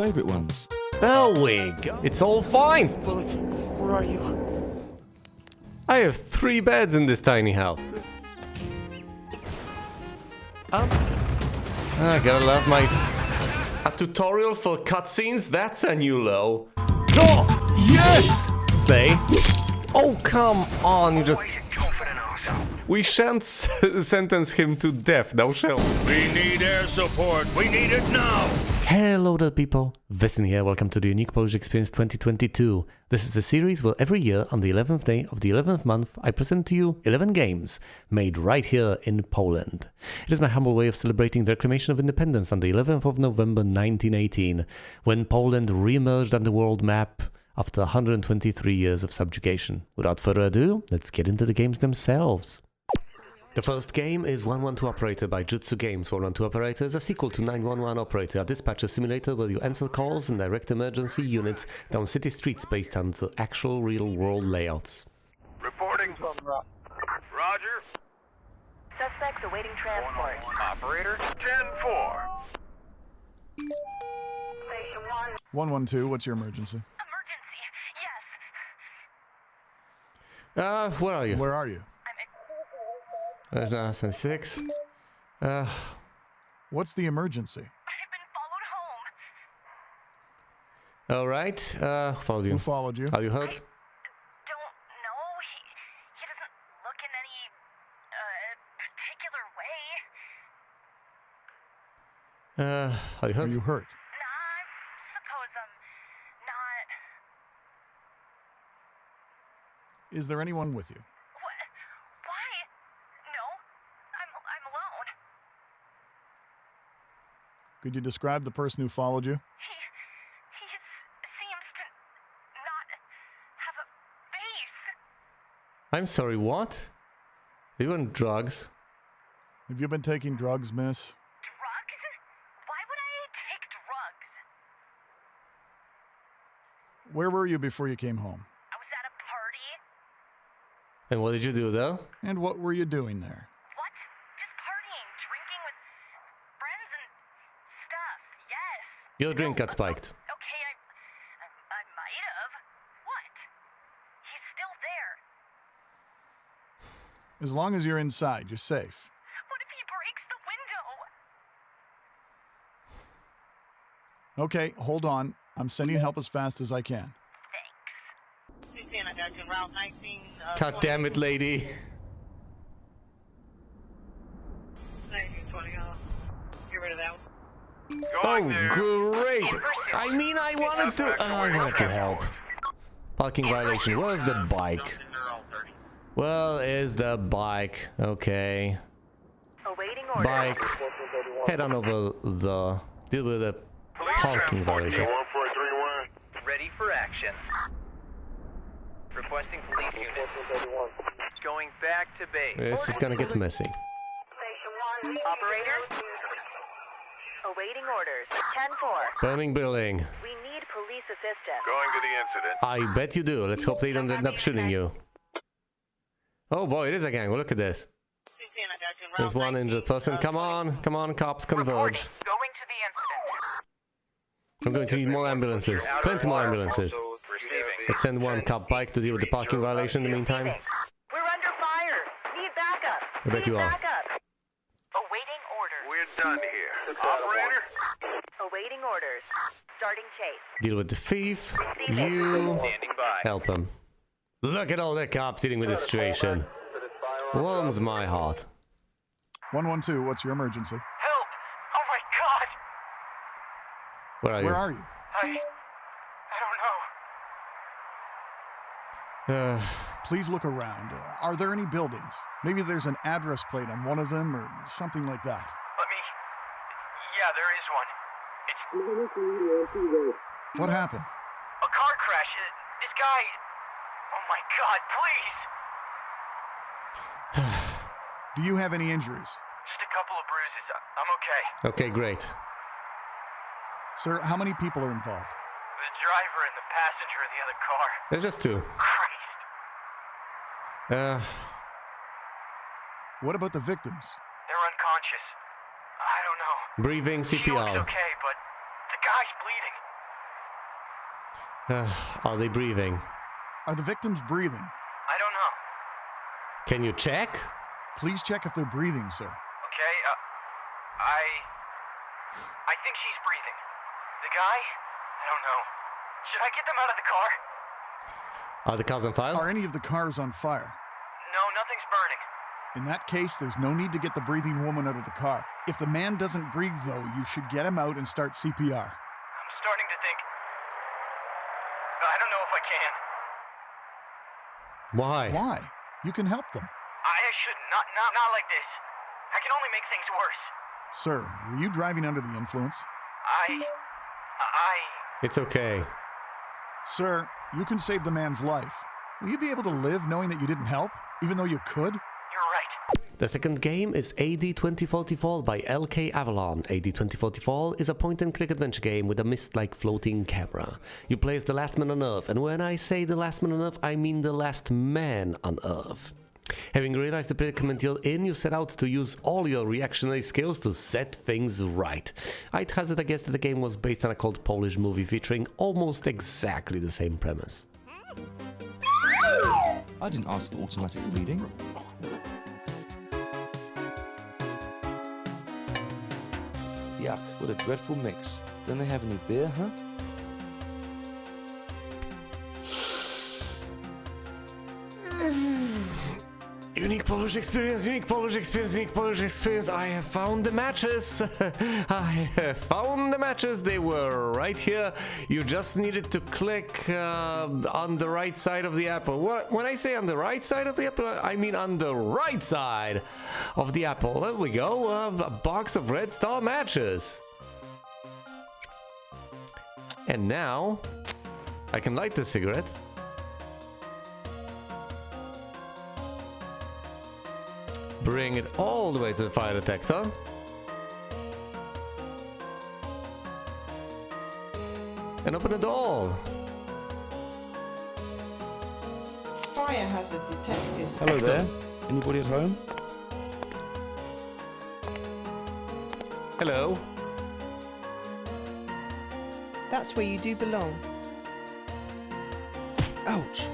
favourite ones. There we go. It's all fine. Bullet, where are you? I have 3 beds in this tiny house. I gotta love my... A tutorial for cutscenes? That's a new low. Draw! Yes! Slay. Oh, come on, you just... We shan't sentence him to death, thou shalt. We need air support. We need it now. Hello there people, Vestin here, welcome to the Unique Polish Experience 2022. This is a series where every year on the 11th day of the 11th month I present to you 11 games made right here in Poland. It is my humble way of celebrating the reclamation of independence on the 11th of November 1918, when Poland re-emerged on the world map after 123 years of subjugation. Without further ado, let's get into the games themselves. The first game is 112 Operator by Jutsu Games. 112 Operator is a sequel to 911 Operator, a dispatcher simulator where you answer calls and direct emergency units down city streets based on the actual real-world layouts. Reporting. Roger. Suspects awaiting transport. Operator. 10-4. 112, what's your emergency? Emergency, yes. Where are you? Where are you? There's 76. What's the emergency? I've been followed home. Alright, followed you. Who followed you? Are you hurt? Don't know. He doesn't look in any particular way. Are you hurt? Are you hurt? Nah, I suppose I'm not. Is there anyone with you? What? Why? No, I'm alone. Could you describe the person who followed you? He seems to not have a face. I'm sorry, what? Are you on drugs? Have you been taking drugs, miss? Drugs? Why would I take drugs? Where were you before you came home? I was at a party. And what did you do there? And what were you doing there? What? Just partying, drinking with friends and stuff. Yes. Your drink got spiked. Okay, I might have. What? He's still there. As long as you're inside, you're safe. What if he breaks the window? Okay, hold on. I'm sending help as fast as I can. God damn it, lady. Oh, great. I mean, I wanted to help. Parking violation. Where's the bike? Well, is the bike. Okay. Awaiting order. Bike. Head on over the... Deal with the parking violation. Ready for action. Requesting police units. Going back to base. This is gonna get messy. Operator. Awaiting orders. 10-4. Burning building. We need police assistance. Going to the incident. I bet you do. Let's hope they don't end up shooting you. Oh boy, it is a gang. Well, look at this. There's one injured person. Come on, cops, converge. Going to the incident. I'm going to need more ambulances. Plenty more ambulances. Let's send one cop bike to deal with the parking violation in the meantime. We're under fire. Need backup. I bet you are. Backup. Awaiting orders. We're done here. Operator. Awaiting orders. Starting chase. Deal with the thief. You Standing by. help him. Look at all the cops dealing with the situation. Warms my heart. 112, what's your emergency? Help! Oh my god! Where are you? Where are you? I don't know. Please look around. Are there any buildings? Maybe there's an address plate on one of them or something like that. Let me... Yeah, there is one. It's What happened? a car crash. This guy... Oh my god, please! Do you have any injuries? Just a couple of bruises. I'm okay. Okay, great. Sir, how many people are involved? The driver and the passenger in the other car. There's just 2. Christ. What about the victims? They're unconscious. I don't know. Breathing She looks CPR. okay, but the guy's bleeding. Are they breathing? Are the victims breathing? I don't know. Can you check? Please check if they're breathing, sir. Okay, I think she's breathing. The guy? I don't know. Should I get them out of the car? Are the cars on fire? Are any of the cars on fire? No, nothing's burning. In that case, there's no need to get the breathing woman out of the car. If the man doesn't breathe, though, you should get him out and start CPR. I'm starting to think... I don't know if I can. Why? Why? You can help them. I shouldn't. Not like this. I can only make things worse. Sir, were you driving under the influence? It's okay. Sir, you can save the man's life. Will you be able to live knowing that you didn't help, even though you could? You're right. The second game is AD 2044 by LK Avalon. AD 2044 is a point-and-click adventure game with a mist-like floating camera. You play as the last man on Earth, and when I say the last man on Earth, I mean the last man on Earth. Having realized the predicament you're in, you set out to use all your reactionary skills to set things right. I'd hazard a guess that the game was based on a cult Polish movie featuring almost exactly the same premise. I didn't ask for automatic feeding. Yuck, what a dreadful mix. Don't they have any beer, huh? Unique Polish experience, unique Polish experience, unique Polish experience. I have found the matches. I have found the matches. They were right here. You just needed to click on the right side of the apple. When I say on the right side of the apple, I mean on the right side of the apple. There we go. A box of Red Star matches. And now I can light the cigarette. Bring it all the way to the fire detector. And open it all. Fire hazard detected. Hello there. Anybody at home? Hello. That's where you do belong. Ouch!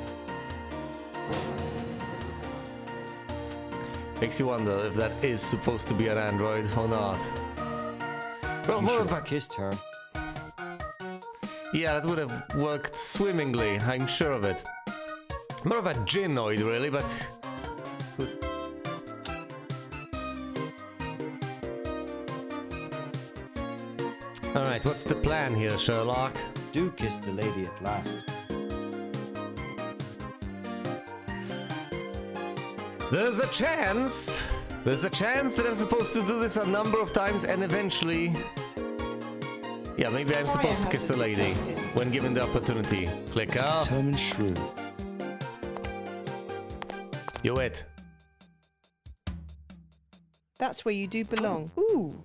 Makes you wonder if that is supposed to be an android or not. Well, You more should of a... have kissed her. Yeah, that would have worked swimmingly, I'm sure of it. More of a ginoid, really, but... Alright, what's the plan here, Sherlock? Do kiss the lady at last. There's a chance that I'm supposed to do this a number of times and eventually... Yeah, maybe I'm supposed to kiss the lady when given the opportunity. Click up. Determined shrew. You it. That's where you do belong. Ooh.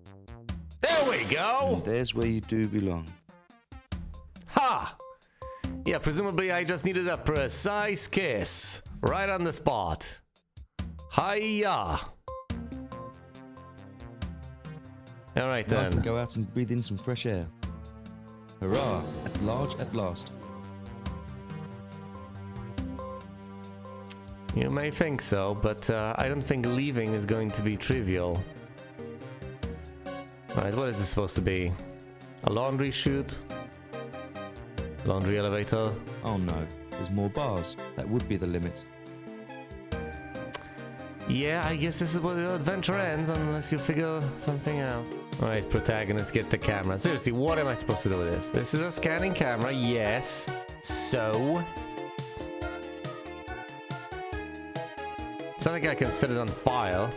There we go! And there's where you do belong. Ha! Yeah, presumably I just needed a precise kiss. Right on the spot. Hiya! Alright Now I can then. go out and breathe in some fresh air. Hurrah! At large at last. You may think so, but I don't think leaving is going to be trivial. Alright, what is this supposed to be? A laundry chute? Laundry elevator? Oh no, there's more bars. That would be the limit. Yeah, I guess this is where the adventure ends unless you figure something out. Alright, protagonist, get the camera. Seriously, what am I supposed to do with this? This is a scanning camera, yes. So? It's not like I can set it on fire.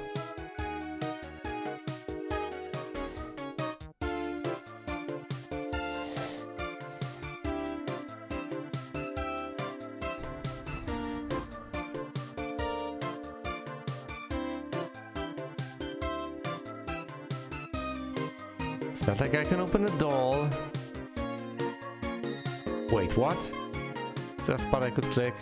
It's not like I can open a door. Wait, what? Is there a spot I could click?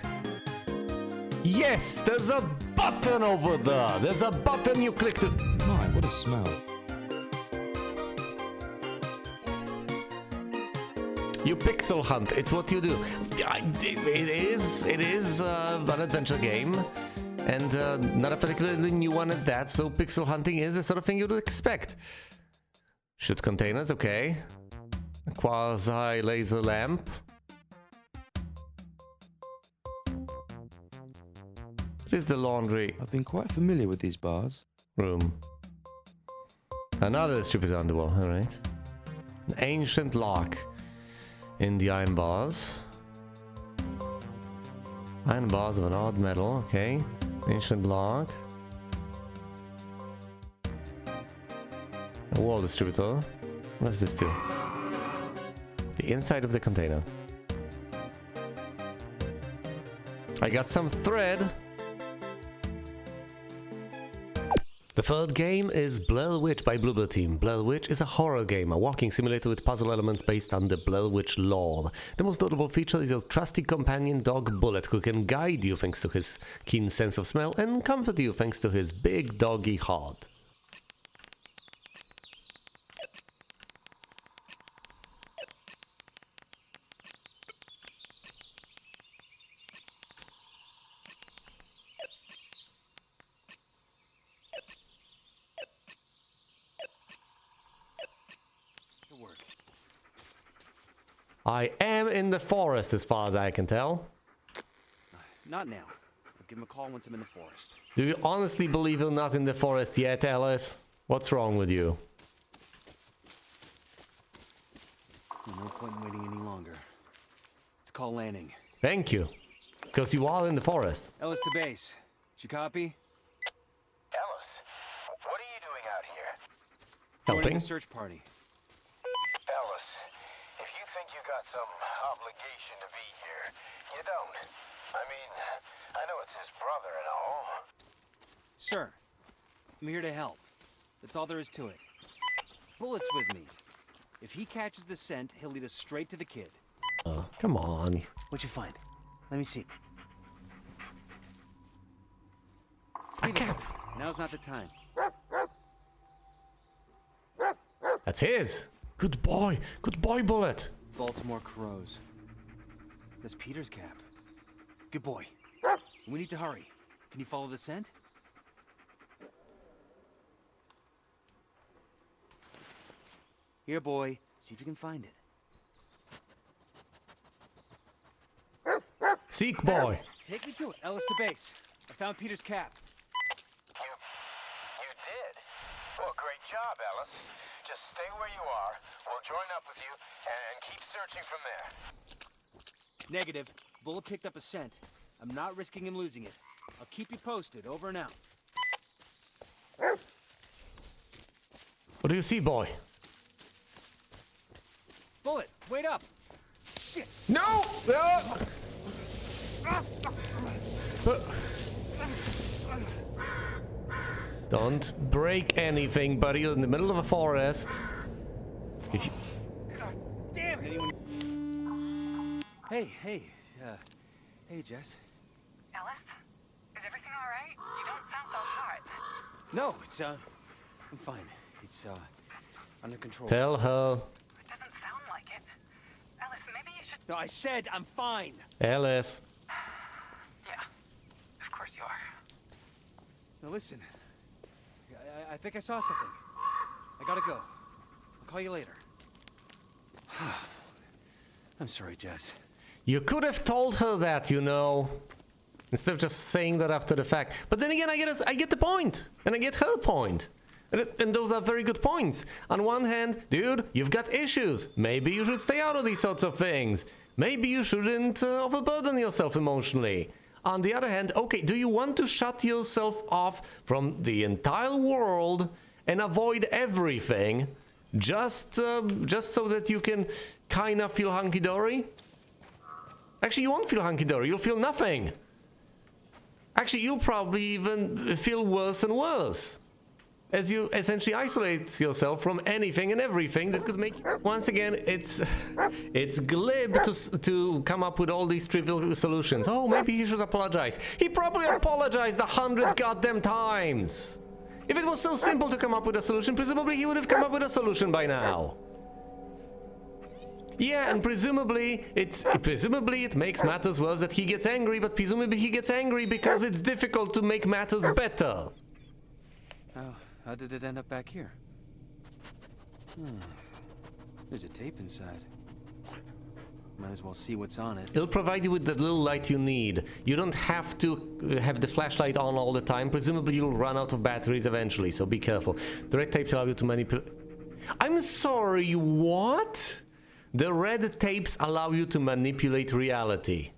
Yes! There's a button over there! There's a button you click to... My, what a smell. You pixel hunt. It's what you do. It is an adventure game, and not a particularly new one at that. So pixel hunting is the sort of thing you'd expect. Shoot containers, okay. A quasi laser lamp. What is the laundry I've been quite familiar with these bars. room? Another distributor on the wall. All right. An ancient lock in the iron bars. Iron bars of an odd metal, okay. Ancient lock. A wall distributor. What does this do? The inside of the container. I got some thread. The third game is Blair Witch by Bluebird Team. Blair Witch is a horror game, a walking simulator with puzzle elements based on the Blair Witch lore. The most notable feature is your trusty companion dog Bullet, who can guide you thanks to his keen sense of smell and comfort you thanks to his big doggy heart. I am in the forest as far as I can tell. Not now. I'll give him a call once I'm in the forest. Do you honestly believe you're not in the forest yet, Alice? What's wrong with you? No point in waiting any longer. Let's call landing. Thank you. Because you are in the forest. Ellis to base. Did you copy? Ellis, what are you doing out here? Joining Helping. the search party. Ellis, if you think you got some obligation to be here, you don't. I mean, I know it's his brother and all. Sir, I'm here to help. That's all there is to it. Bullet's with me. If he catches the scent, he'll lead us straight to the kid. Come on. What'd you find? Let me see. A cap. Now's not the time. That's his. Good boy. Good boy, Bullet. Baltimore crows. That's Peter's cap. Good boy. We need to hurry. Can you follow the scent? Here, boy. See if you can find it. Seek boy. Take me to it. Ellis to base. I found Peter's cap. You did? Well, great job, Ellis. Just stay where you are. We'll join up with you and keep searching from there. Negative. Bullet picked up a scent. I'm not risking him losing it. I'll keep you posted. Over and out. What do you see, boy? Bullet, wait up! Shit! No! Don't break anything, buddy. You're in the middle of a forest. If you... God damn it! Hey, hey, Jess. Ellis? Is everything alright? You don't sound so hot. No, it's, I'm fine. It's, under control. Tell her. It doesn't sound like it. Ellis, maybe you should... No, I said I'm fine! Alice. Yeah, of course you are. Now listen. I think I saw something. I gotta go. I'll call you later. I'm sorry, Jess. You could have told her that, you know. Instead of just saying that after the fact. But then again, I get the point. And I get her point. And those are very good points. On one hand, dude, you've got issues. Maybe you should stay out of these sorts of things. Maybe you shouldn't overburden yourself emotionally. On the other hand, okay, do you want to shut yourself off from the entire world and avoid everything just so that you can kind of feel hunky-dory? Actually, you won't feel hunky-dory. You'll feel nothing. Actually, you'll probably even feel worse and worse as you essentially isolate yourself from anything and everything that could make you... Once again, it's glib to come up with all these trivial solutions. Oh, maybe he should apologize. He probably apologized 100 goddamn times. If it was so simple to come up with a solution, presumably he would have come up with a solution by now. Yeah, and presumably it makes matters worse that he gets angry, but presumably he gets angry because it's difficult to make matters better. Oh, how did it end up back here? There's a tape inside. Might as well see what's on it. It'll provide you with the little light you need. You don't have to have the flashlight on all the time. Presumably you'll run out of batteries eventually, so be careful. The red tapes allow you to manipulate... I'm sorry, what? The red tapes allow you to manipulate reality.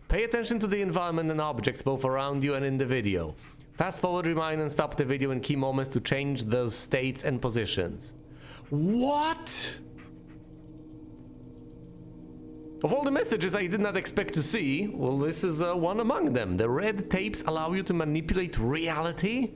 Pay attention to the environment and objects both around you and in the video. Fast forward, rewind, and stop the video in key moments to change the states and positions. What? Of all the messages I did not expect to see, well, this is one among them. The red tapes allow you to manipulate reality?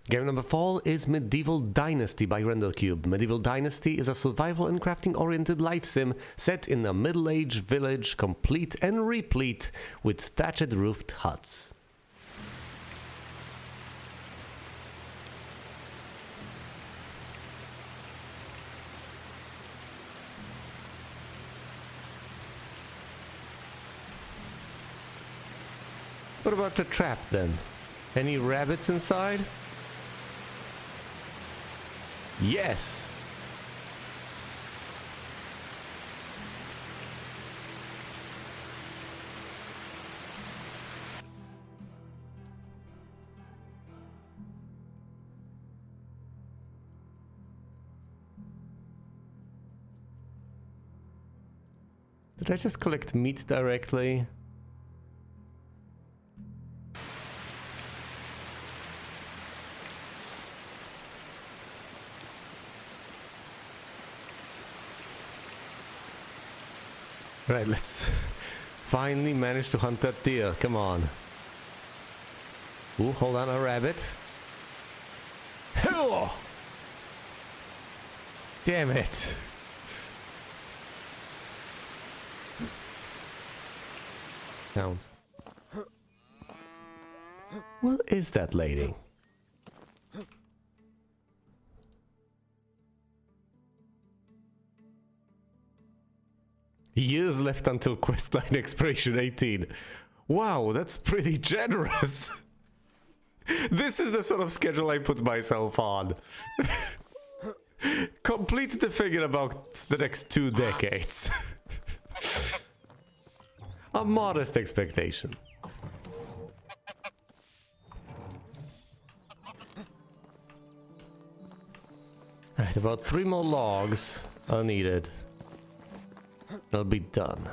Game number 4 is Medieval Dynasty by RenderCube. Medieval Dynasty is a survival and crafting-oriented life sim set in a middle-aged village, complete and replete with thatched-roofed huts. What about the trap then? Any rabbits inside? Yes! Did I just collect meat directly? Right, let's finally manage to hunt that deer. Come on. Ooh, hold on, a rabbit. Oh! Damn it. Count. What is that lady? Years left until questline expiration 18. Wow, that's pretty generous. This is the sort of schedule I put myself on. Complete the thing in about the next 2 decades. A modest expectation. Alright, about 3 more logs are needed. I'll be done.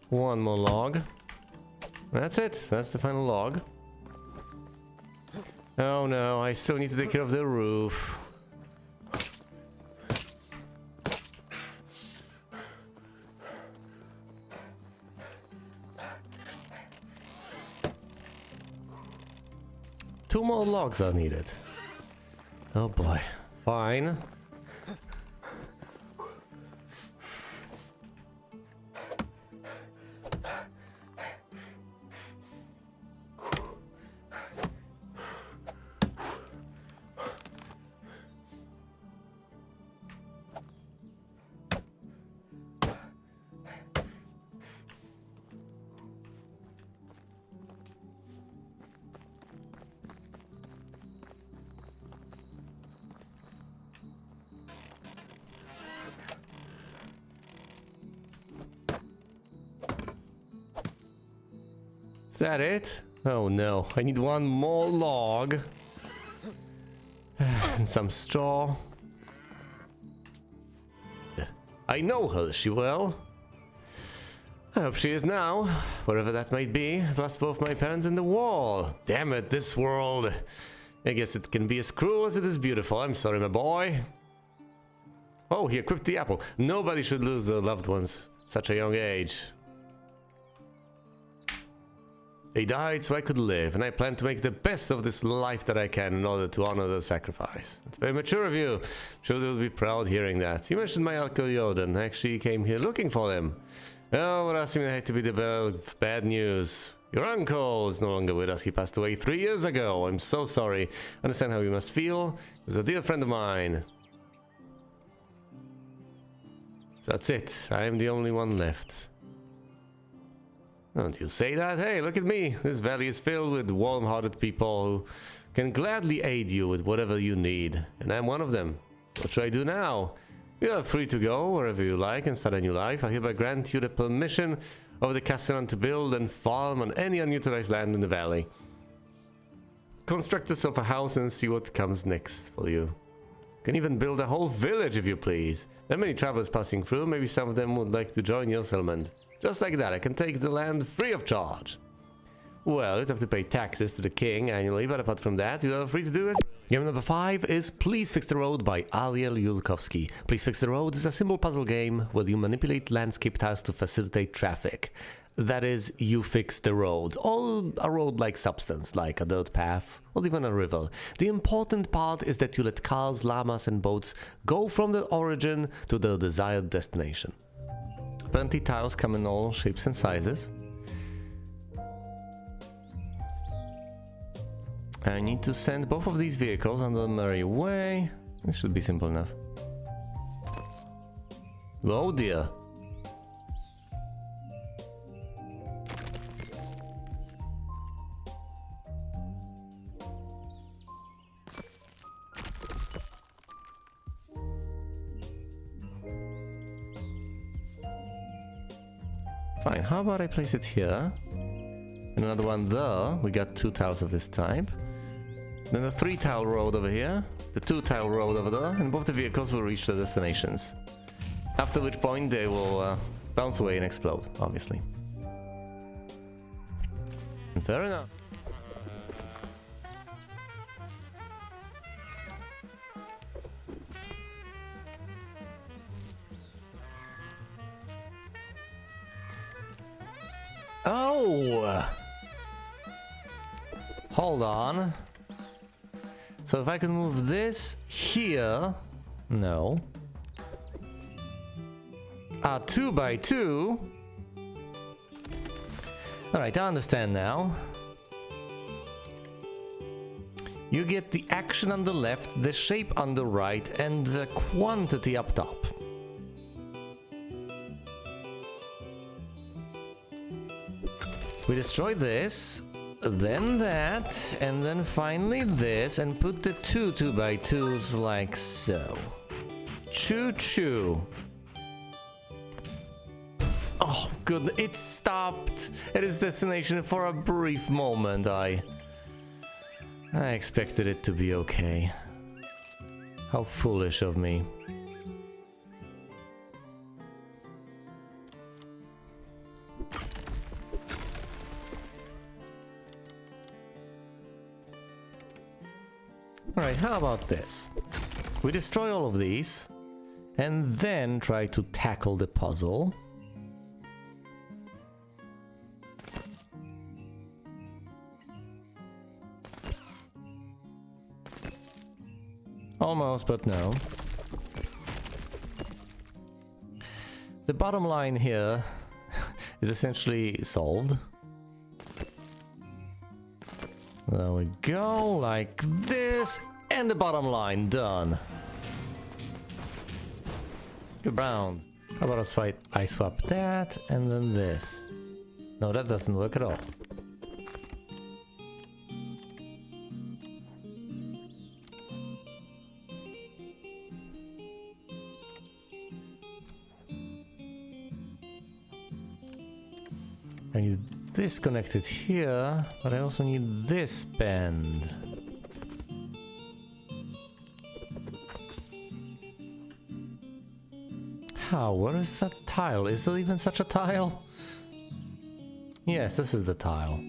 One more log. That's it. That's the final log. Oh no, I still need to take care of the roof. Two more logs are needed. Oh boy. Fine. Is that it? Oh no, I need one more log. And some straw. I know her, she will. I hope she is now, wherever that might be. I've lost both my parents in the war. Damn it, this world. I guess it can be as cruel as it is beautiful. I'm sorry, my boy. Oh, he equipped the apple. Nobody should lose their loved ones at such a young age. They died so I could live, and I plan to make the best of this life that I can in order to honor the sacrifice. It's very mature of you. I'm sure they'll be proud hearing that. You mentioned my uncle Yoden. I actually came here looking for him. Oh, what else? I hate to be the bad news. Your uncle is no longer with us. He passed away 3 years ago. I'm so sorry. I understand how you must feel. He was a dear friend of mine. So that's it. I am the only one left. Don't you say that? Hey, look at me. This valley is filled with warm-hearted people who can gladly aid you with whatever you need. And I'm one of them. What should I do now? You are free to go wherever you like and start a new life. I hereby grant you the permission of the Castellan to build and farm on any unutilized land in the valley. Construct yourself a house and see what comes next for you. You can even build a whole village if you please. There are many travelers passing through. Maybe some of them would like to join your settlement. Just like that, I can take the land free of charge. Well, you'd have to pay taxes to the king annually, but apart from that, you are free to do it. Game number 5 is Please Fix the Road by Ariel Yulkovsky. Please Fix the Road is a simple puzzle game where you manipulate landscape tiles to facilitate traffic. That is, you fix the road, or a road-like substance, like a dirt path, or even a river. The important part is that you let cars, llamas and boats go from their origin to their desired destination. Apparently tiles come in all shapes and sizes. I need to send both of these vehicles on the merry way. This should be simple enough. Oh dear. Fine, how about I place it here? And another one there. We got 2 tiles of this type. Then a 3-tile road over here, the 2-tile road over there, and both the vehicles will reach their destinations. After which point they will bounce away and explode, obviously. Fair enough. Oh! Hold on. So if I can move this here... No. 2x2. Alright, I understand now. You get the action on the left, the shape on the right, and the quantity up top. We destroy this, then that, and then finally this, and put the 2 2x2s like so. Choo-choo. Oh, good, it stopped at its destination for a brief moment. I expected it to be okay. How foolish of me. Alright, how about this? We destroy all of these, and then try to tackle the puzzle. Almost, but no. The bottom line here is essentially solved. There we go, like this, and the bottom line done. Good round. How about I swap that and then this? No, that doesn't work at all. I need this connected here, but I also need this bend. How? Where is that tile? Is there even such a tile? Yes, this is the tile.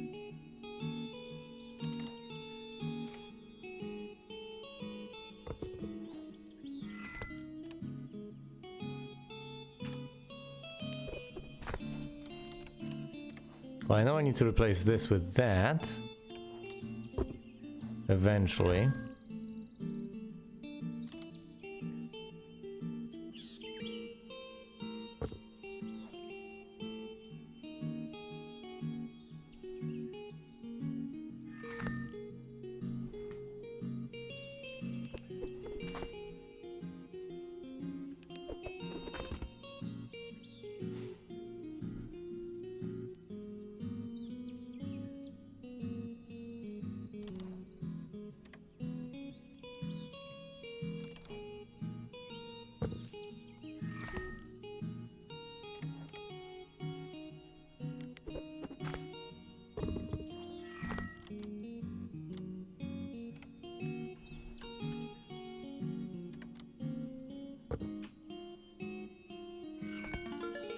Well, I know I need to replace this with that. Eventually.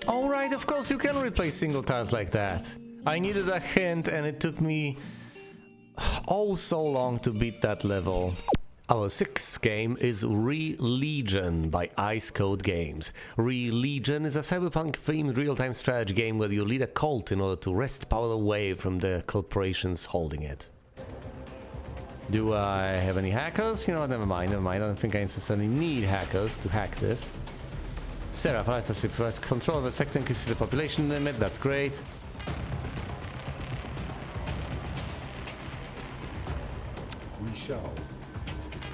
Alright, of course you can replace single tires like that. I needed a hint and it took me oh so long to beat that level. Our sixth game is Re-Legion by Ice Code Games. Re-Legion is a cyberpunk-themed real-time strategy game where you lead a cult in order to wrest power away from the corporations holding it. Do I have any hackers? You know what, never mind. I don't think I necessarily need hackers to hack this. Seraph, I have control of the sector, increases the population limit, that's great. We shall.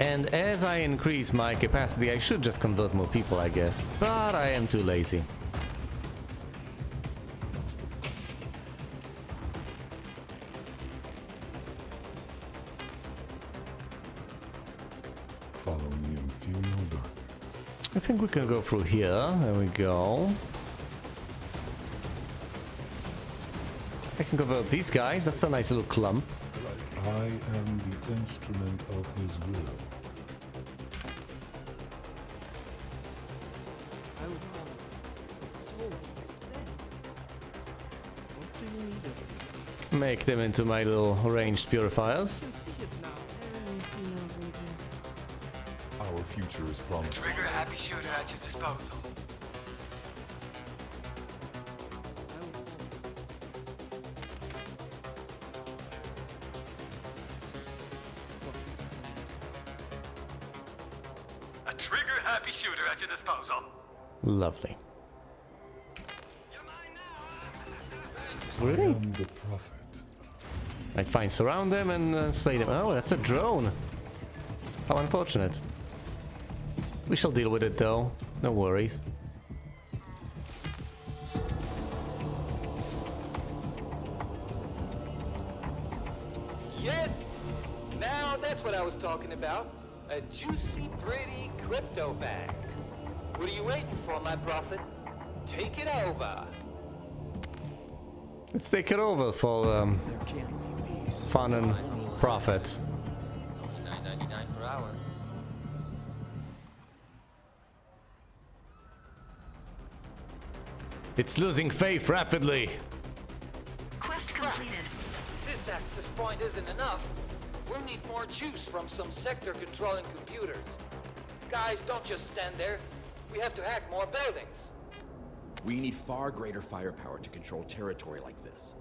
And as I increase my capacity, I should just convert more people, I guess. But I am too lazy. Follow me and feel no darkness. I think we can go through here. There we go. I can convert these guys. That's a nice little clump. I am the instrument of his will. Make them into my little ranged purifiers. Our future is promising. Trigger a happy shooter at your disposal. A trigger happy shooter at your disposal. Lovely. Really? I am the prophet. I'd fine surround them and slay them. Oh, that's a drone. How unfortunate. We shall deal with it though. No worries. Yes! Now that's what I was talking about. A juicy, pretty crypto bag. What are you waiting for, my prophet? Take it over. Let's take it over for fun and profit. $9.99 per hour. It's losing faith rapidly. Quest completed. This access point isn't enough. We'll need more juice from some sector controlling computers. Guys, don't just stand there. We have to hack more buildings. We need far greater firepower to control territory like this.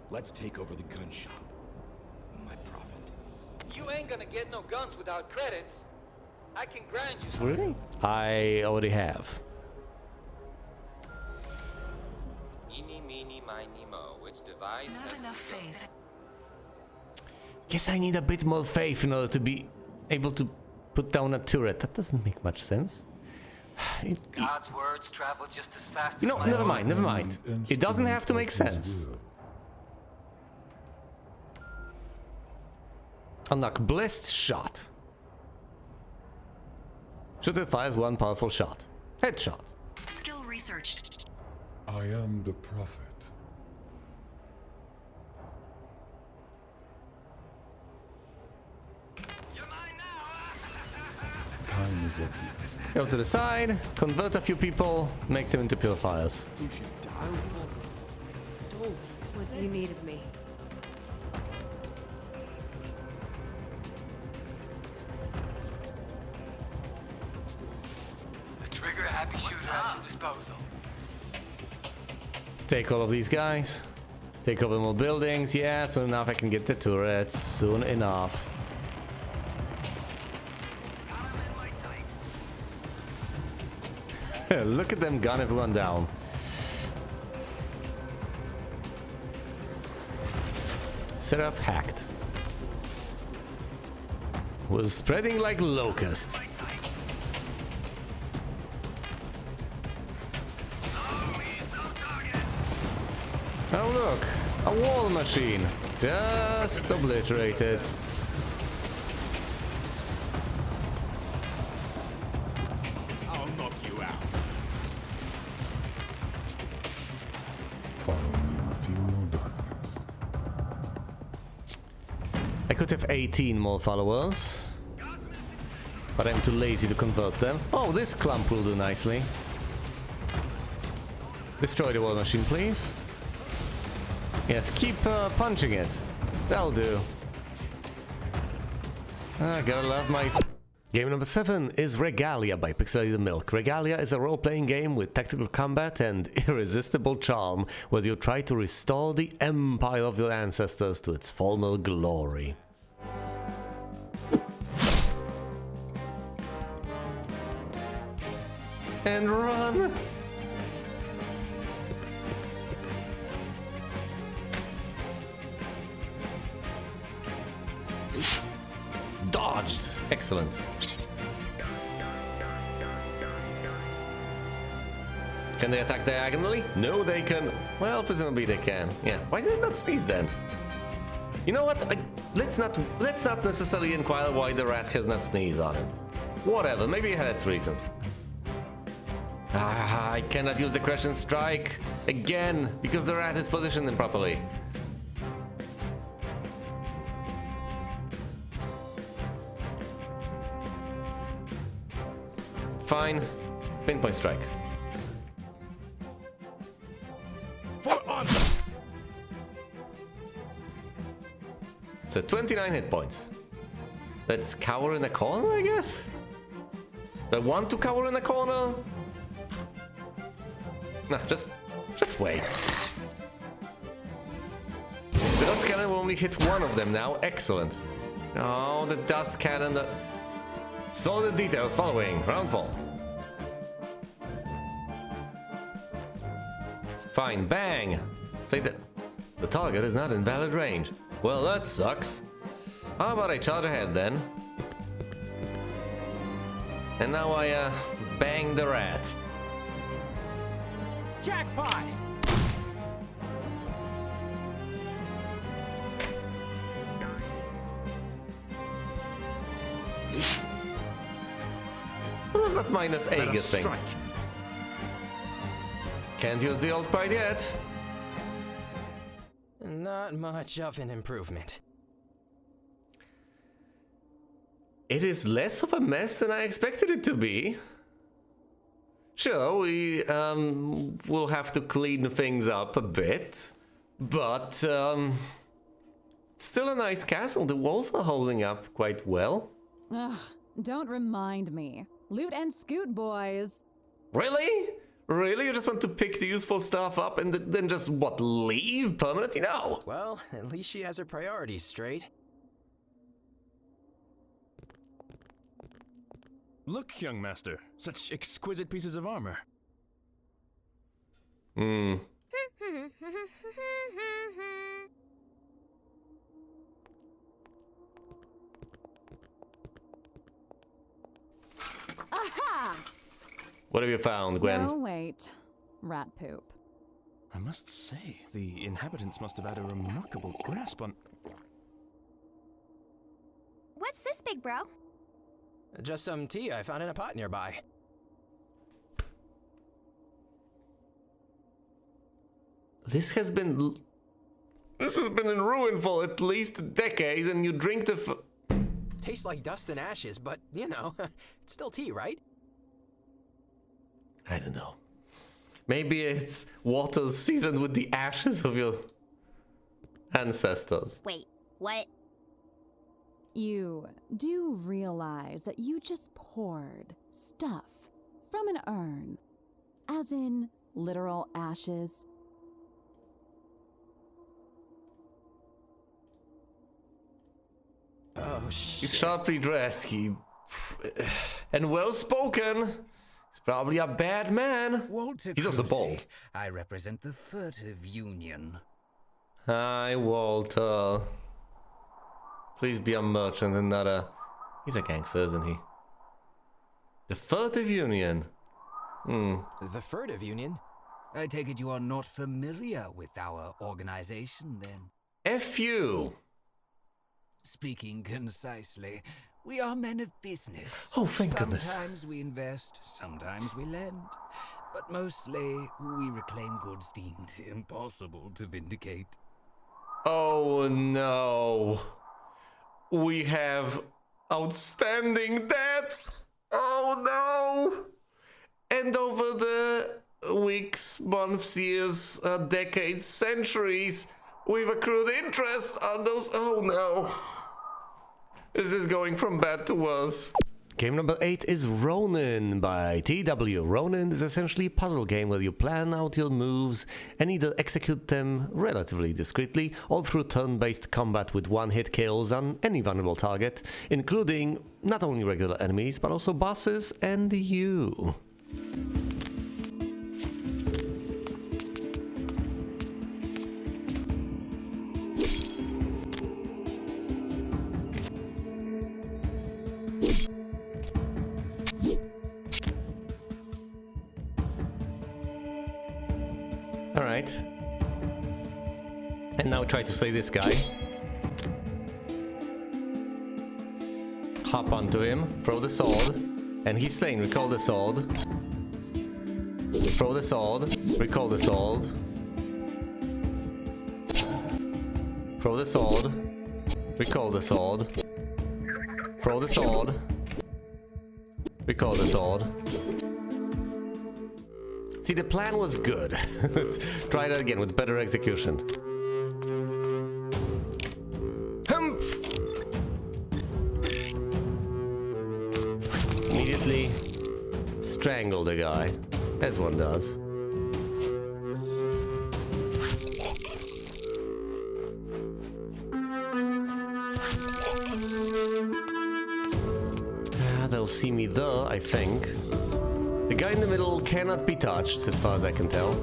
Let's take over the gun shop. My prophet. You ain't gonna get no guns without credits. I can grind you some. Really? I already have. Eeny, meeny, miny, mo. Which device Not enough faith. Guess I need a bit more faith in order to be able to put down a turret. That doesn't make much sense. God's words travel just as fast You know, as never mind. It doesn't have to make sense. Unlock Blessed Shot. Shooter fires one powerful shot. Headshot. Skill researched. I am the prophet. Time is up. Go to the side, convert a few people, make them into purifiers. What do you need of me? A trigger happy shooter at your disposal. Let's take all of these guys. Take over more buildings. Yeah, soon enough I can get the turrets. Soon enough. Look at them gun everyone down. Seraph hacked. Was spreading like locust. Oh look, a wall machine. Just obliterated. I'll knock you out. Follow me and feel no darkness. I could have 18 more followers, but I'm too lazy to convert them. Oh, this clump will do nicely. Destroy the wall machine, please. Yes, keep punching it. That'll do. Gotta love my... Game number 7 is Regalia by Pixelated Milk. Regalia is a role-playing game with tactical combat and irresistible charm, where you try to restore the empire of your ancestors to its former glory. And run! Dodged! Excellent. Can they attack diagonally? No, they can. Well, presumably they can. Yeah. Why did it not sneeze then? You know what? Let's not necessarily inquire why the rat has not sneezed on him. Whatever. Maybe it had its reasons. I cannot use the Crescent Strike again because the rat is positioned improperly. Fine. Pinpoint strike. So 29 hit points. Let's cower in the corner, I guess? Do I want to cower in the corner? Nah, just wait. The dust cannon will only hit one of them now. Excellent. Oh, the dust cannon. Solid details following. Roundfall. Fine. Bang! Say that the target is not in valid range. Well, that sucks. How about I charge ahead then? And now I bang the rat. Jackpot! What was that -8 thing? Can't use the alt quite yet. Not much of an improvement. It is less of a mess than I expected it to be. Sure, we will have to clean things up a bit, but still a nice castle. The walls are holding up quite well. Ugh, don't remind me. Loot and scoot, boys. Really? Really? You just want to pick the useful stuff up and then just, what, leave permanently? No! Well, at least she has her priorities straight. Look, young master, such exquisite pieces of armor. Aha! What have you found, Gwen? No, wait. Rat poop. I must say, the inhabitants must have had a remarkable grasp on... What's this, big bro? Just some tea I found in a pot nearby. This has been in ruin for at least decades, and you drink the Tastes like dust and ashes, but, you know, it's still tea, right? I don't know. Maybe it's water seasoned with the ashes of your ancestors. Wait, what? You do realize that you just poured stuff from an urn, as in literal ashes. Oh, shit. He's sharply dressed, and well-spoken. He's probably a bad man. Walter He's also Cruzy. bald. I represent the Furtive Union. Hi, Walter. Please be a merchant and not a... He's a gangster, isn't he? The Furtive Union. The Furtive Union? I take it you are not familiar with our organization, then? F you! Speaking concisely, we are men of business. Oh, thank goodness. Sometimes we invest, sometimes we lend. But mostly, we reclaim goods deemed impossible to vindicate. Oh no. We have outstanding debts! Oh no! And over the weeks, months, years, decades, centuries, we've accrued interest on those. Oh no. This is going from bad to worse. Game number 8 is Ronin by TW. Ronin is essentially a puzzle game where you plan out your moves and either execute them relatively discreetly or through turn-based combat with one-hit kills on any vulnerable target, including not only regular enemies but also bosses and you. Alright. And now try to slay this guy. Hop onto him, throw the sword, and he's slain. Recall the sword. Throw the sword, recall the sword. Throw the sword, recall the sword. Throw the sword, recall the sword. See, the plan was good. Let's try that again with better execution. Humph! Immediately strangle the guy, as one does. They'll see me there, I think. The guy in the middle cannot be touched, as far as I can tell.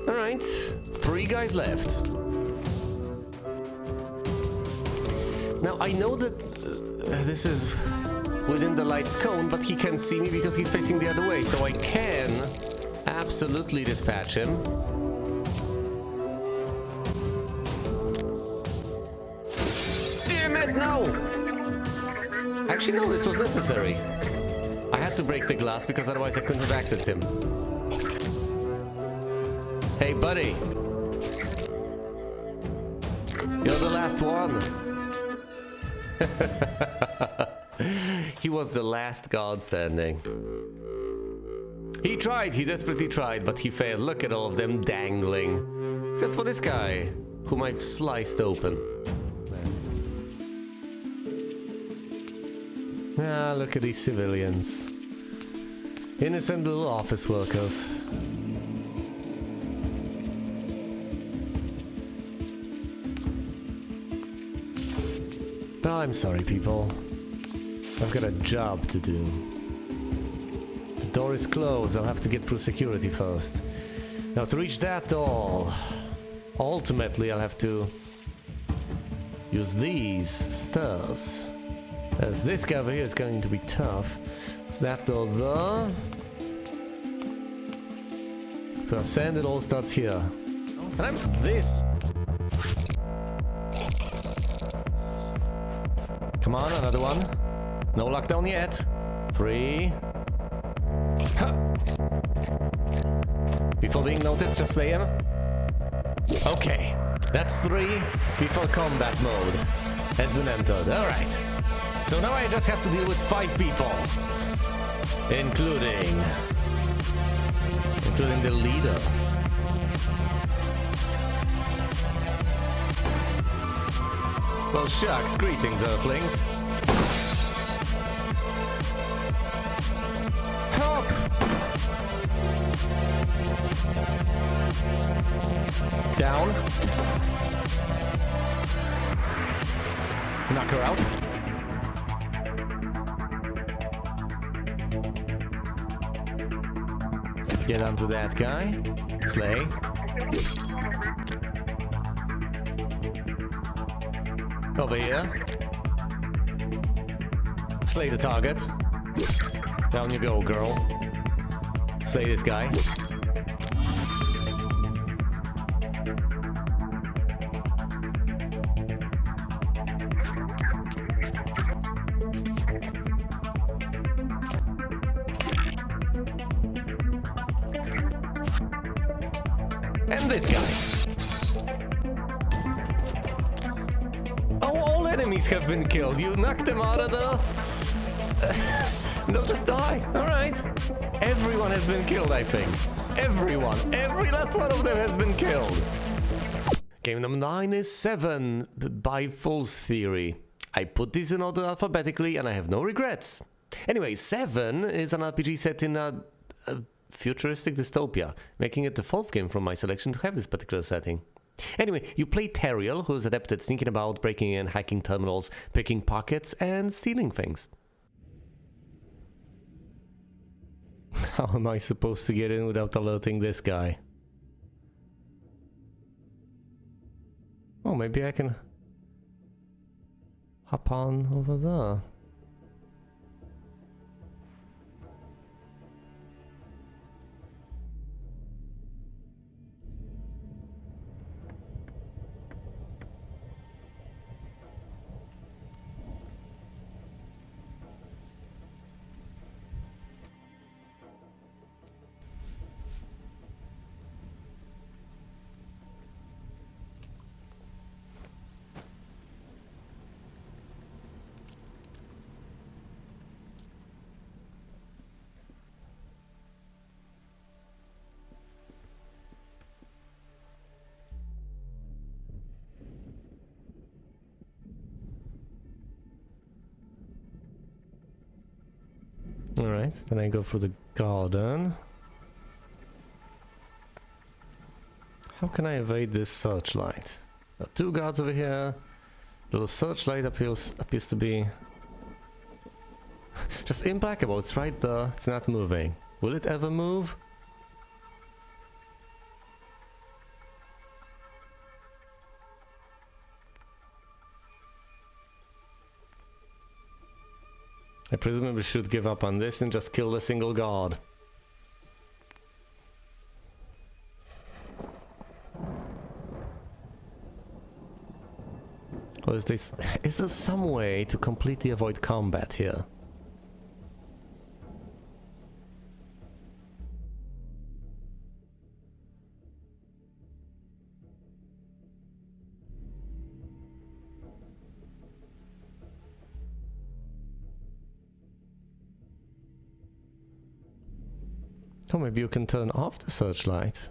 Alright, 3 guys left. Now, I know that this is within the light's cone, but he can see me because he's facing the other way, so I can absolutely dispatch him. No! Actually, no, this was necessary. I had to break the glass because otherwise I couldn't have accessed him. Hey, buddy. You're the last one. He was the last guard standing. He tried, he desperately tried, but he failed. Look at all of them dangling. Except for this guy, whom I've sliced open. Ah, look at these civilians. Innocent little office workers. Oh, I'm sorry, people. I've got a job to do. The door is closed. I'll have to get through security first. Now, to reach that door, ultimately I'll have to use these stairs. As this guy over here is going to be tough. It's that door there. To ascend, it all starts here. And I'm this. Come on, another one. No lockdown yet. 3. Ha. Before being noticed, just slay him. Okay, that's 3 before combat mode has been entered. Alright. So now I just have to deal with 5 people. Including the leader. Well, shucks, greetings, Earthlings. Hop! Down. Knock her out. Get onto that guy. Slay. Over here. Slay the target. Down you go, girl. Slay this guy. And this guy. Oh, all enemies have been killed. You knocked them out of the... No, just die. Alright. Everyone has been killed, I think. Everyone. Every last one of them has been killed. Game number 9 is 7 by Fool's Theory. I put these in order alphabetically and I have no regrets. Anyway, 7 is an RPG set in a futuristic dystopia, making it the 4th game from my selection to have this particular setting. Anyway, you play Teriel, who's adept at sneaking about, breaking in, hacking terminals, picking pockets, and stealing things. How am I supposed to get in without alerting this guy? Oh, maybe I can hop on over there. Alright, then I go through the garden. How can I evade this searchlight? There are 2 guards over here. Little searchlight appears to be just impeccable. It's right there. It's not moving. Will it ever move? I presumably should give up on this and just kill the single guard. Or is there some way to completely avoid combat here? Oh, maybe you can turn off the searchlight.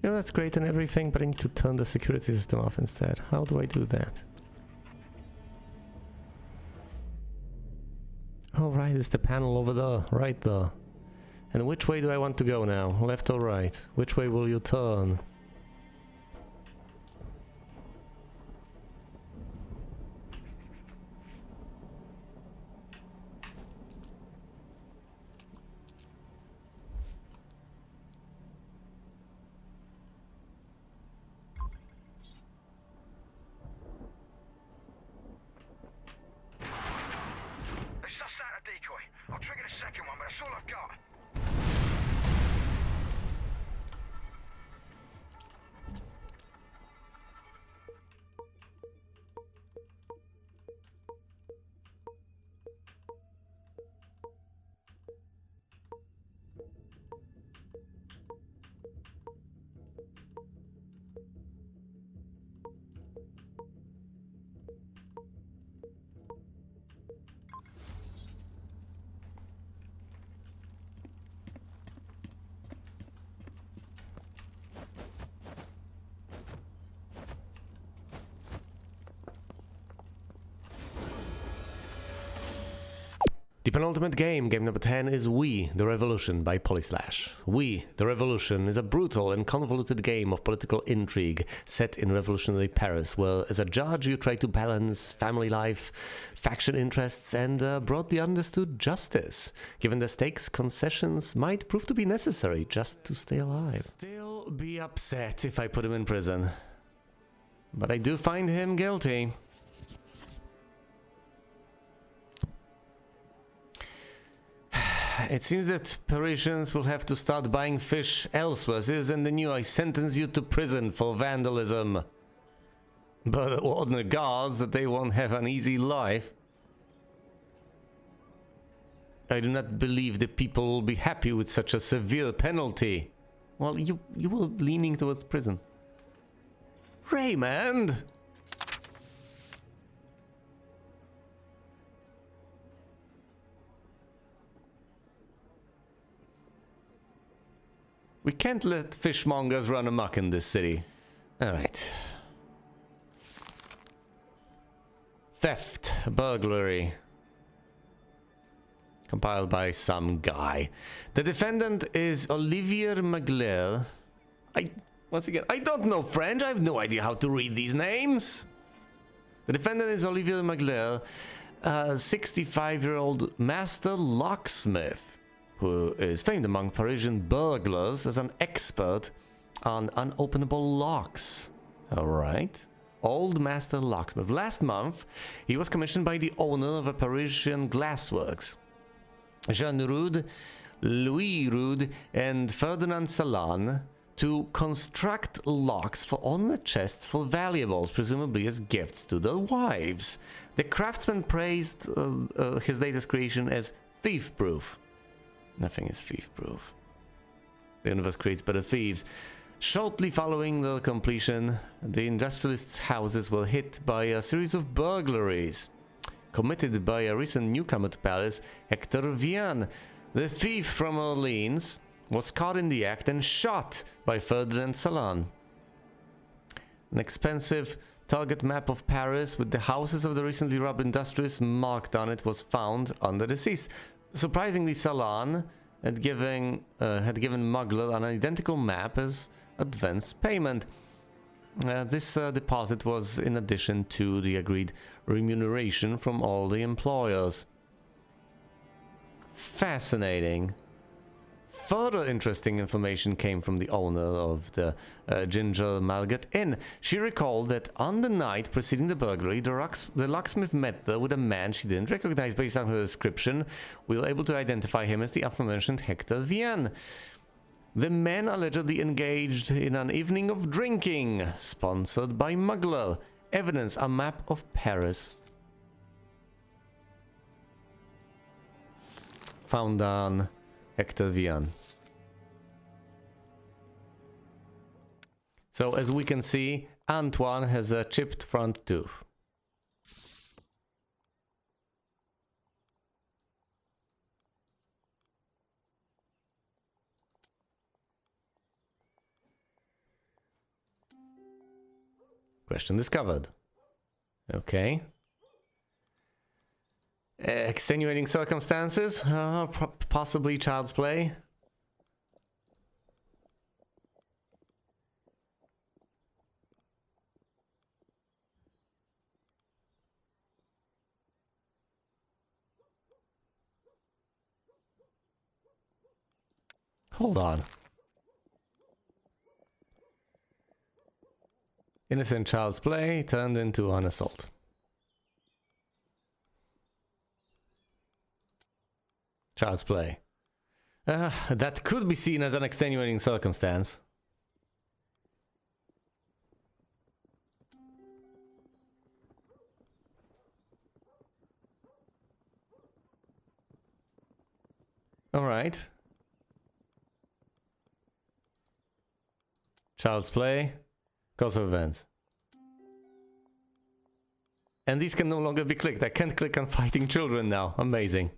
You know, that's great and everything, but I need to turn the security system off instead. How do I do that? Oh, right, it's the panel over there, right there. And which way do I want to go now? Left or right? Which way will you turn? That's all I've got. The penultimate game, game number 10, is We, the Revolution by Polyslash. We, the Revolution is a brutal and convoluted game of political intrigue set in revolutionary Paris, where as a judge you try to balance family life, faction interests, and broadly understood justice. Given the stakes, concessions might prove to be necessary just to stay alive. Still be upset if I put him in prison. But I do find him guilty. It seems that Parisians will have to start buying fish elsewhere. Citizen the new, I sentence you to prison for vandalism. But warn the guards that they won't have an easy life. I do not believe the people will be happy with such a severe penalty. Well, you were leaning towards prison. Raymond! We can't let fishmongers run amok in this city. Alright. Theft, burglary. Compiled by some guy. The defendant is Olivier Magler. Once again, I don't know French. I have no idea how to read these names. The defendant is Olivier Magler, a 65-year-old master locksmith, who is famed among Parisian burglars as an expert on unopenable locks. Alright. Old master locksmith. Last month, he was commissioned by the owner of a Parisian glassworks, Jean Rude, Louis Rude, and Ferdinand Salan, to construct locks for ornate chests for valuables, presumably as gifts to their wives. The craftsman praised his latest creation as thief-proof. Nothing is thief-proof. The universe creates better thieves. Shortly following their completion, the industrialists' houses were hit by a series of burglaries committed by a recent newcomer to Paris, Hector Vian. The thief from Orleans was caught in the act and shot by Ferdinand Salan. An expensive target map of Paris with the houses of the recently robbed industrialists marked on it was found on the deceased. Surprisingly, Salan had given Mugler an identical map as advance payment. This deposit was in addition to the agreed remuneration from all the employers. Fascinating. Further interesting information came from the owner of the Ginger Margot Inn. She recalled that on the night preceding the burglary, the locksmith met there with a man she didn't recognize. Based on her description, we were able to identify him as the aforementioned Hector Vian. The men allegedly engaged in an evening of drinking, sponsored by Mugler. Evidence: a map of Paris. Found on Hector Vian. So as we can see, Antoine has a chipped front tooth. Question discovered. Okay. Extenuating circumstances? Possibly child's play? Hold on. Innocent child's play turned into an assault. Child's play. That could be seen as an extenuating circumstance. Alright. Child's play. Course of events. And these can no longer be clicked. I can't click on fighting children now. Amazing.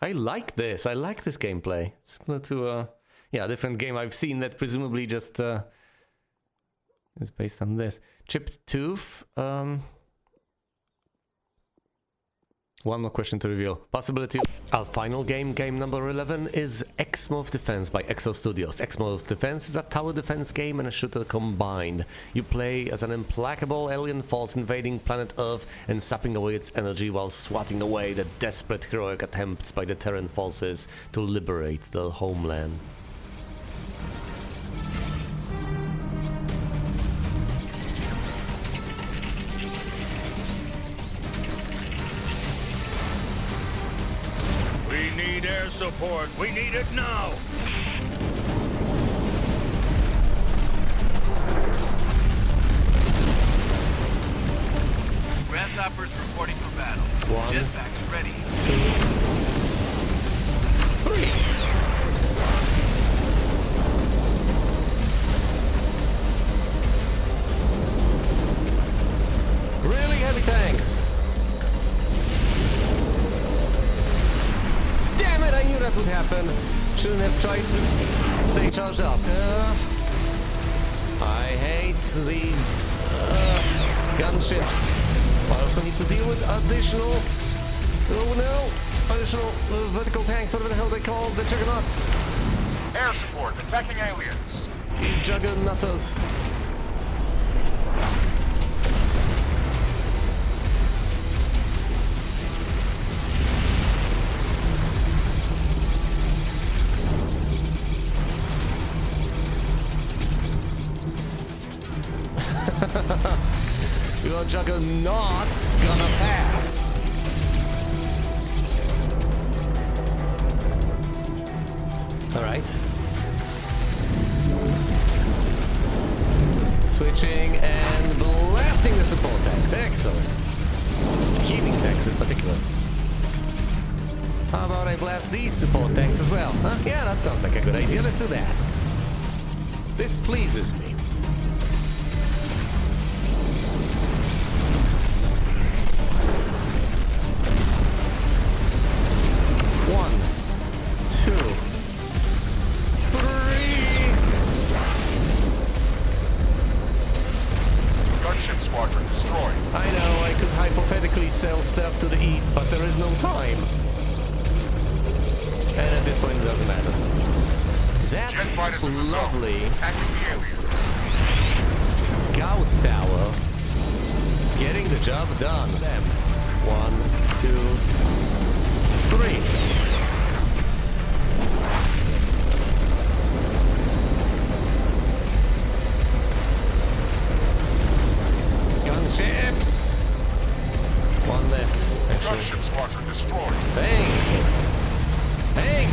I like this. I like this gameplay. It's similar to yeah, a different game I've seen that presumably just is based on this. Chipped Tooth. One more question to reveal. Possibility. Our final game, game number 11, is X-Morph Defense by Exo Studios. X-Morph Defense is a tower defense game and a shooter combined. You play as an implacable alien force invading planet Earth and sapping away its energy while swatting away the desperate heroic attempts by the Terran forces to liberate their homeland. Air support. We need it now. Grasshoppers reporting for battle. One. Jetpacks ready. 2, 3. Really heavy tanks. Damn it, I knew that would happen. Shouldn't have tried to stay charged up. I hate these gunships. I also need to deal with additional... Oh no! Additional vertical tanks, whatever the hell they call the juggernauts. Air support, attacking aliens. These juggernauters. Your juggernaut's gonna pass. Alright. Switching and blasting the support tanks. Excellent. Healing tanks in particular. How about I blast these support tanks as well? Huh? Yeah, that sounds like a good idea. Let's do that. This pleases me. Sell stuff to the east, but there is no time. And at this point it doesn't matter. That's lovely. Attacking the aliens. Gauss Tower. It's getting the job done. Them. 1, 2, 3. Gunships. One left. Actually. Gunship squadron destroyed. Bang! Bang!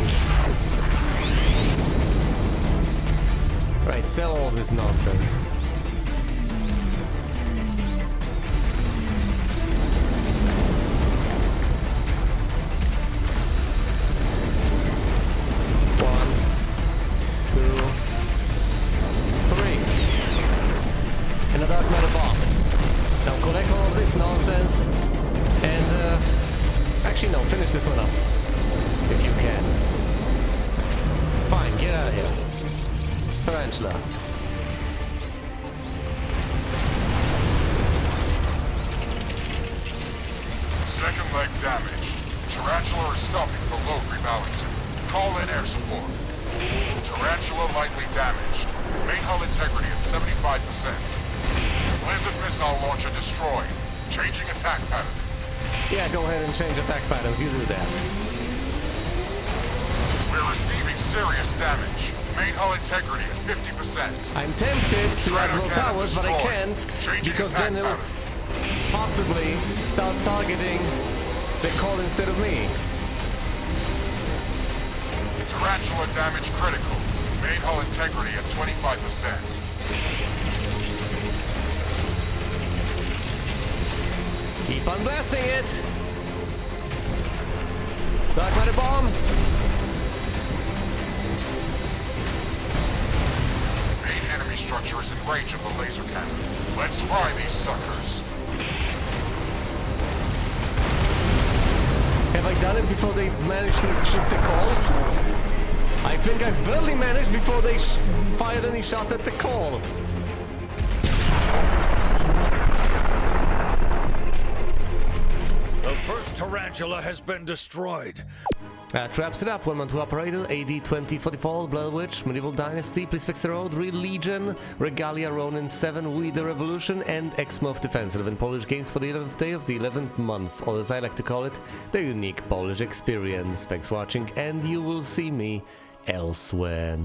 Right, sell all this nonsense. One, 2, 3. And a dark matter bomb. Now collect all of this nonsense. And, actually no, finish this one up. If you can. Fine, get out of here. Tarantula. Second leg damaged. Tarantula is stopping for load rebalancing. Call in air support. Tarantula lightly damaged. Main hull integrity at 75%. Blizzard missile launcher destroyed. Changing attack pattern. Yeah, go ahead and change attack patterns. You do that. We're receiving serious damage. Main hull integrity at 50%. I'm tempted to add more towers, but I can't, because then it'll possibly start targeting the call instead of me. Tarantula damage critical. Main hull integrity at 25%. Keep on blasting it! Dark matter bomb! Main enemy structure is in range of the laser cannon. Let's fry these suckers. Have I done it before they managed to shoot the call? I think I've barely managed before they fired any shots at the call. The first tarantula has been destroyed. That wraps it up. 112 Operator, AD 2044, Blair Witch, Medieval Dynasty, Please Fix the Road, Real Legion, Regalia, Ronin 7, We the Revolution, and X-Morph Defense. 11 Polish games for the 11th day of the 11th month, or as I like to call it, the unique Polish experience. Thanks for watching, and you will see me elsewhere.